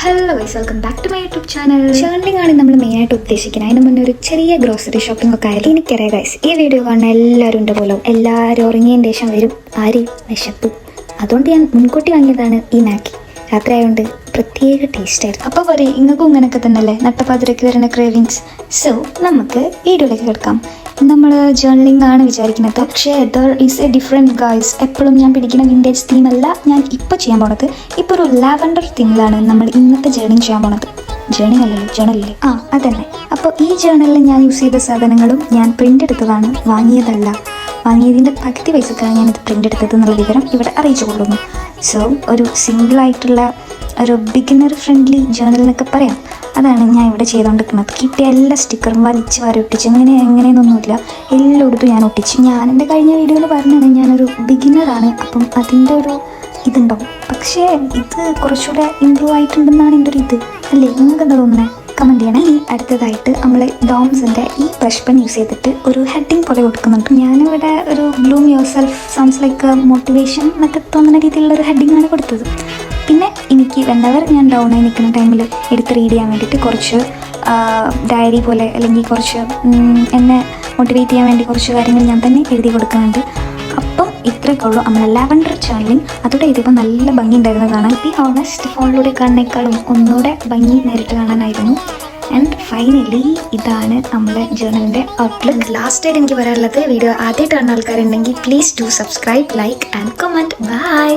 Hello guys, welcome back to my YouTube channel. Journaling ആണ് നമ്മൾ മെയിനായിട്ട് ഉദ്ദേശിക്കുന്നത്. അതിന് മുന്നേ ഒരു ചെറിയ ഗ്രോസറി ഷോപ്പിംഗ് ഒക്കെ ആയാലും എനിക്കറിയാം ഗൈസ്, ഈ വീഡിയോ കാണുന്ന എല്ലാവരും ഉണ്ട് പോലും. എല്ലാവരും ഉറങ്ങിയതിന് ശേഷം വരും ആരെയും വിശപ്പ്. അതുകൊണ്ട് ഞാൻ മുൻകൂട്ടി വാങ്ങിയതാണ് ഈ മാഗി. രാത്രി ആയതുകൊണ്ട് പ്രത്യേക ടേസ്റ്റ് ആയിരുന്നു. അപ്പോൾ പറയും ഇങ്ങൾക്കും ഇങ്ങനെയൊക്കെ തന്നെയല്ലേ നട്ടപ്പാതിരക്ക് വരുന്ന ക്രേവിങ്സ്. സോ നമുക്ക് വീഡിയോയിലേക്ക് കിടക്കാം. നമ്മൾ ജേർണലിംഗ് ആണ് വിചാരിക്കുന്നത്, പക്ഷേ there is A different guys. എപ്പോഴും ഞാൻ പിടിക്കുന്ന വിൻറ്റേജ് തീമല്ല ഞാൻ ഇപ്പോൾ ചെയ്യാൻ പോണത്. ഇപ്പോൾ ഒരു ലാവൻഡർ തീമിലാണ് നമ്മൾ ഇന്നത്തെ ജേർണിങ് ചെയ്യാൻ പോണത്. ജേർണലല്ലേ അതന്നെ. അപ്പോൾ ഈ ജേർണലിൽ ഞാൻ യൂസ് ചെയ്ത സാധനങ്ങളും ഞാൻ പ്രിൻ്റ് എടുത്തതാണ്, വാങ്ങിയതല്ല. വാങ്ങിയതിൻ്റെ പകുതി പൈസക്കാണ് ഞാനിത് പ്രിൻ്റ് എടുത്തത് എന്നുള്ള വിവരം ഇവിടെ അറിയിച്ചു കൊള്ളുന്നു. സോ ഒരു സിംഗിളായിട്ടുള്ള ഒരു ബിഗിനർ ഫ്രണ്ട്ലി ജേർണൽ എന്നൊക്കെ പറയാം. അതാണ് ഞാൻ ഇവിടെ ചെയ്തുകൊണ്ടിരിക്കുന്നത്. കിട്ടിയ എല്ലാ സ്റ്റിക്കറും വലിച്ച് വാരി ഒട്ടിച്ച് എങ്ങനെയെന്നൊന്നുമില്ല, എല്ലായിടത്തും ഞാൻ ഒട്ടിച്ച്. ഞാൻ എൻ്റെ കഴിഞ്ഞ വീഡിയോയിൽ പറഞ്ഞാണ് ഞാനൊരു ബിഗിനറാണ്, അപ്പം അതിൻ്റെ ഒരു ഇതുണ്ടാവും. പക്ഷേ ഇത് കുറച്ചുകൂടെ ഇമ്പ്രൂവ് ആയിട്ടുണ്ടെന്നാണ് എൻ്റെ ഒരു ഇത് അല്ലേ. നിങ്ങൾക്ക് എന്താ തോന്നുന്നത്? കമൻറ്റ് ചെയ്യണേ. ഈ അടുത്തതായിട്ട് നമ്മൾ ഡോംസിൻ്റെ ഈ ബ്രഷ് പെൻ യൂസ് ചെയ്തിട്ട് ഒരു ഹെഡിങ് പോലെ കൊടുക്കുന്നുണ്ട്. ഞാനിവിടെ ഒരു Bloom your self sounds like motivation എന്നൊക്കെ തോന്നുന്ന രീതിയിലുള്ള ഒരു ഹെഡിങ്ങാണ് കൊടുത്തത്. പിന്നെ എനിക്ക് വേണ്ടവർ ഞാൻ ഡൗൺ ആയി നിൽക്കുന്ന ടൈമിൽ എടുത്ത് റീഡ് ചെയ്യാൻ വേണ്ടിയിട്ട് കുറച്ച് ഡയറി പോലെ അല്ലെങ്കിൽ കുറച്ച് എന്നെ മോട്ടിവേറ്റ് ചെയ്യാൻ വേണ്ടി കുറച്ച് കാര്യങ്ങൾ ഞാൻ തന്നെ എഴുതി കൊടുക്കുന്നുണ്ട്. അപ്പം ഇത്രയൊക്കെ ഉള്ളൂ നമ്മളെ ലാവൻഡർ ജേർണലിംഗ്. അതോടെ ഇതിപ്പോൾ നല്ല ഭംഗി ഉണ്ടായിരുന്നു കാണാൻ. ബി ഓണസ്റ്റ്, ഫോണിലൂടെ കാണുന്നേക്കാളും ഒന്നുകൂടെ ഭംഗി നേരിട്ട് കാണാനായിരുന്നു. ആൻഡ് ഫൈനലി ഇതാണ് നമ്മളെ ജേർണലിൻ്റെ ഔട്ട്ലുക്ക്. ലാസ്റ്റായിട്ട് എനിക്ക് പറയാനുള്ളത്, വീഡിയോ ആദ്യമായിട്ട് കാണുന്ന ആൾക്കാരുണ്ടെങ്കിൽ please do subscribe, like and comment. By.